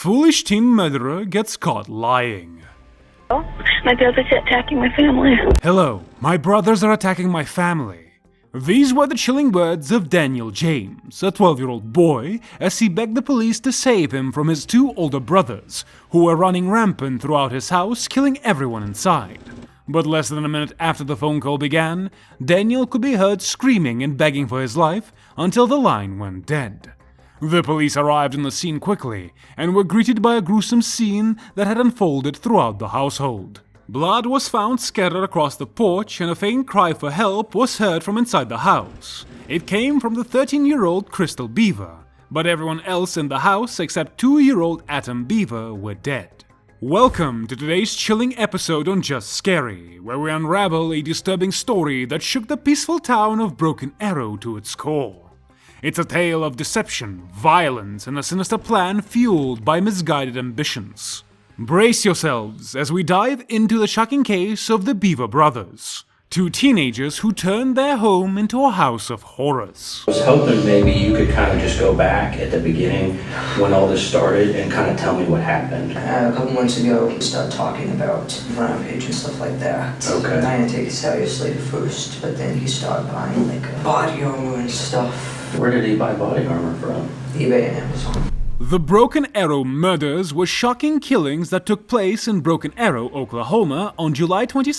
Foolish teen murderer gets caught lying. My brothers are attacking my family. Hello, my brothers are attacking my family. These were the chilling words of Daniel James, a 12-year-old boy, as he begged the police to save him from his two older brothers, who were running rampant throughout his house, killing everyone inside. But less than a minute after the phone call began, Daniel could be heard screaming and begging for his life until the line went dead. The police arrived on the scene quickly and were greeted by a gruesome scene that had unfolded throughout the household. Blood was found scattered across the porch, and a faint cry for help was heard from inside the house. It came from the 13-year-old Crystal Beaver, but everyone else in the house except 2-year-old Atom Beaver were dead. Welcome to today's chilling episode on Just Scary, where we unravel a disturbing story that shook the peaceful town of Broken Arrow to its core. It's a tale of deception, violence, and a sinister plan fueled by misguided ambitions. Brace yourselves as we dive into the shocking case of the Beaver brothers, two teenagers who turned their home into a house of horrors. I was hoping maybe you could kind of just go back at the beginning when all this started and kind of tell me what happened. A couple months ago, we started talking about rampage and stuff like that. Okay. I didn't take it seriously at first, but then he started buying like body armor and stuff. Where did he buy body armor from? eBay and Amazon. The Broken Arrow murders were shocking killings that took place in Broken Arrow, Oklahoma on July 22,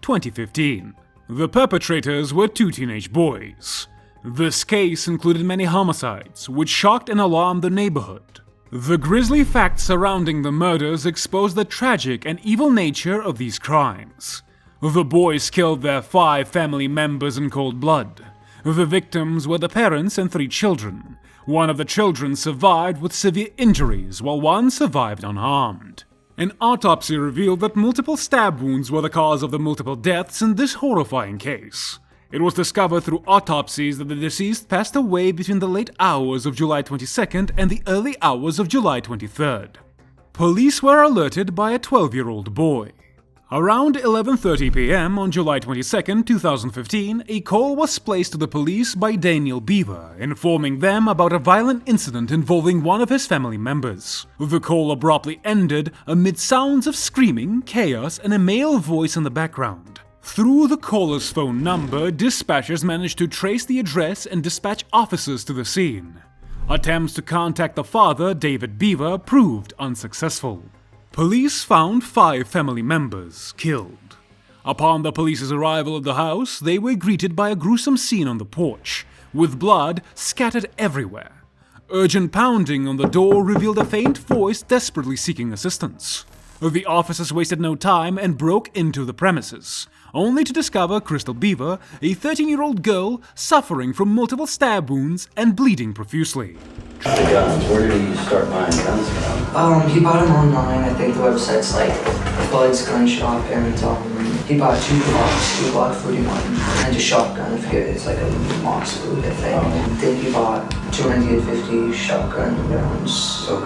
2015. The perpetrators were two teenage boys. This case included many homicides, which shocked and alarmed the neighborhood. The grisly facts surrounding the murders exposed the tragic and evil nature of these crimes. The boys killed their 5 family members in cold blood. The victims were the parents and 3 children. One of the children survived with severe injuries, while one survived unharmed. An autopsy revealed that multiple stab wounds were the cause of the multiple deaths in this horrifying case. It was discovered through autopsies that the deceased passed away between the late hours of July 22nd and the early hours of July 23rd. Police were alerted by a 12-year-old boy. Around 11:30 p.m. on July 22, 2015, a call was placed to the police by Daniel Beaver, informing them about a violent incident involving one of his family members. The call abruptly ended amid sounds of screaming, chaos, and a male voice in the background. Through the caller's phone number, dispatchers managed to trace the address and dispatch officers to the scene. Attempts to contact the father, David Beaver, proved unsuccessful. Police found 5 family members killed. Upon the police's arrival at the house, they were greeted by a gruesome scene on the porch, with blood scattered everywhere. Urgent pounding on the door revealed a faint voice desperately seeking assistance. The officers wasted no time and broke into the premises, only to discover Crystal Beaver, a 13-year-old girl, suffering from multiple stab wounds and bleeding profusely. The guns, where did he start buying guns from? He bought them online. I think the website's like Bud's Gun Shop, and he bought 2 Glocks, 2 Glock 41, and a shotgun. I forget, it's like a Moss Boot, I think. Then he bought 250 shotgun rounds on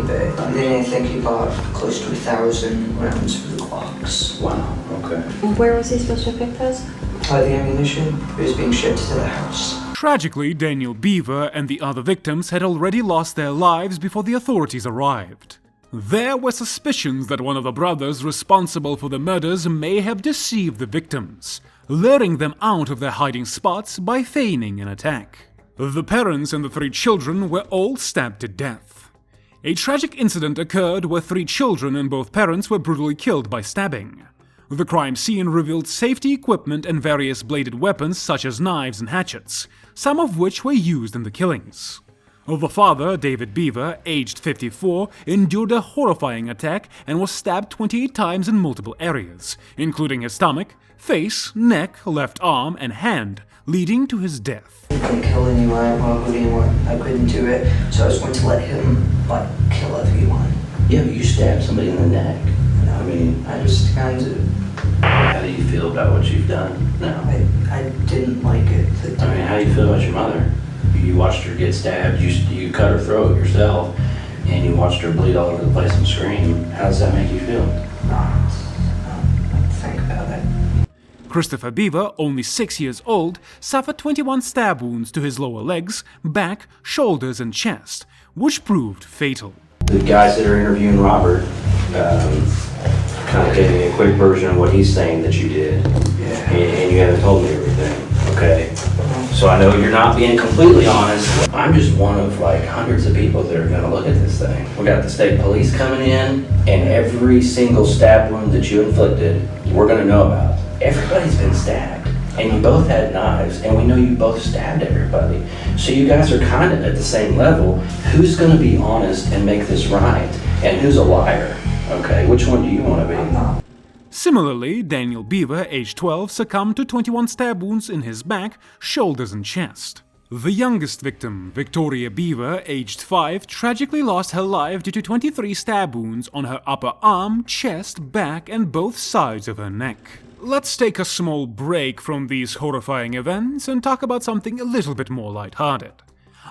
eBay. And then I think he bought close to 1,000 rounds for the Glocks. Wow, okay. Where was he supposed to pick those? The ammunition was being shipped to the house. Tragically, Daniel Beaver and the other victims had already lost their lives before the authorities arrived. There were suspicions that one of the brothers responsible for the murders may have deceived the victims, luring them out of their hiding spots by feigning an attack. The parents and the 3 children were all stabbed to death. A tragic incident occurred where 3 children and both parents were brutally killed by stabbing. The crime scene revealed safety equipment and various bladed weapons such as knives and hatchets, some of which were used in the killings. The father, David Beaver, aged 54, endured a horrifying attack and was stabbed 28 times in multiple areas, including his stomach, face, neck, left arm, and hand, leading to his death. I couldn't kill anyone, rob anyone. I couldn't do it, so I was going to let him, kill everyone. Yeah, but you stabbed somebody in the neck. I mean, I just kind of... How do you feel about what you've done now? I didn't like it. I mean, how do you feel about your mother? You watched her get stabbed, you cut her throat yourself, and you watched her bleed all over the place and scream. How does that make you feel? Think about it. Christopher Beaver, only 6 years old, suffered 21 stab wounds to his lower legs, back, shoulders, and chest, which proved fatal. The guys that are interviewing Robert kind of gave me a quick version of what he's saying that you did. Yeah. And you haven't told me everything, okay? So I know you're not being completely honest. I'm just one of like hundreds of people that are gonna look at this thing. We got the state police coming in, and every single stab wound that you inflicted, we're gonna know about. Everybody's been stabbed, and you both had knives, and we know you both stabbed everybody. So you guys are kind of at the same level. Who's gonna be honest and make this right? And who's a liar? Okay, which one do you wanna be? I'm not. Similarly, Daniel Beaver, age 12, succumbed to 21 stab wounds in his back, shoulders and chest. The youngest victim, Victoria Beaver, aged 5, tragically lost her life due to 23 stab wounds on her upper arm, chest, back, and both sides of her neck. Let's take a small break from these horrifying events and talk about something a little bit more lighthearted.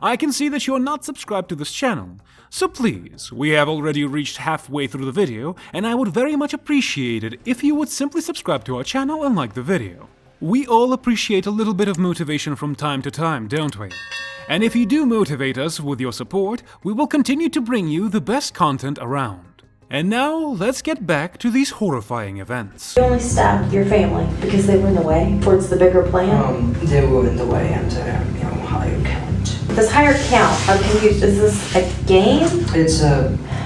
I can see that you are not subscribed to this channel, so please, we have already reached halfway through the video, and I would very much appreciate it if you would simply subscribe to our channel and like the video. We all appreciate a little bit of motivation from time to time, don't we? And if you do motivate us with your support, we will continue to bring you the best content around. And now, let's get back to these horrifying events. You only stabbed your family because they were in the way towards the bigger plan? They were in the way and higher count. This higher count, I'm confused. Is this a game? It's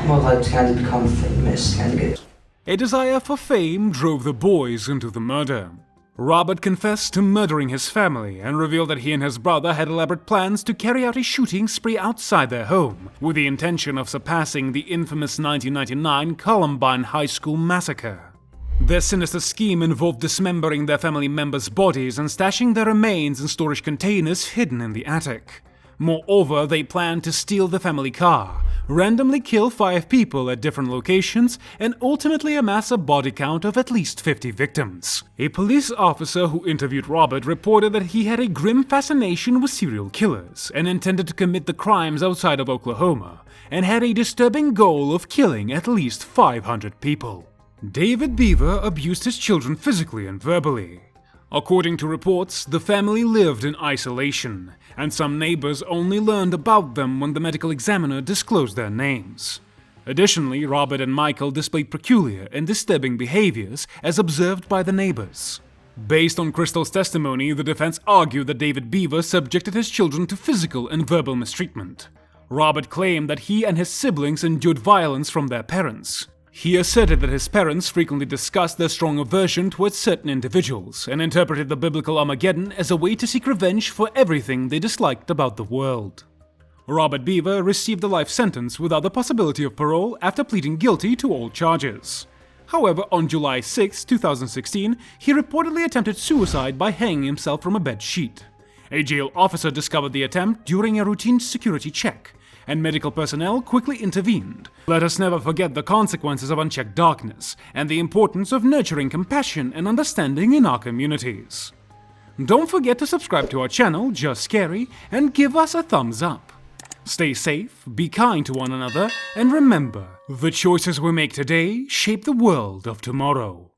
more like kind of become famous, kind of good. A desire for fame drove the boys into the murder. Robert confessed to murdering his family and revealed that he and his brother had elaborate plans to carry out a shooting spree outside their home, with the intention of surpassing the infamous 1999 Columbine High School massacre. Their sinister scheme involved dismembering their family members' bodies and stashing their remains in storage containers hidden in the attic. Moreover, they planned to steal the family car, randomly kill 5 people at different locations, and ultimately amass a body count of at least 50 victims. A police officer who interviewed Robert reported that he had a grim fascination with serial killers and intended to commit the crimes outside of Oklahoma, and had a disturbing goal of killing at least 500 people. David Beaver abused his children physically and verbally. According to reports, the family lived in isolation, and some neighbors only learned about them when the medical examiner disclosed their names. Additionally, Robert and Michael displayed peculiar and disturbing behaviors as observed by the neighbors. Based on Crystal's testimony, the defense argued that David Beaver subjected his children to physical and verbal mistreatment. Robert claimed that he and his siblings endured violence from their parents. He asserted that his parents frequently discussed their strong aversion towards certain individuals and interpreted the biblical Armageddon as a way to seek revenge for everything they disliked about the world. Robert Beaver received a life sentence without the possibility of parole after pleading guilty to all charges. However, on July 6, 2016, he reportedly attempted suicide by hanging himself from a bed sheet. A jail officer discovered the attempt during a routine security check, and medical personnel quickly intervened. Let us never forget the consequences of unchecked darkness and the importance of nurturing compassion and understanding in our communities. Don't forget to subscribe to our channel, Just Scary, and give us a thumbs up. Stay safe, be kind to one another, and remember, the choices we make today shape the world of tomorrow.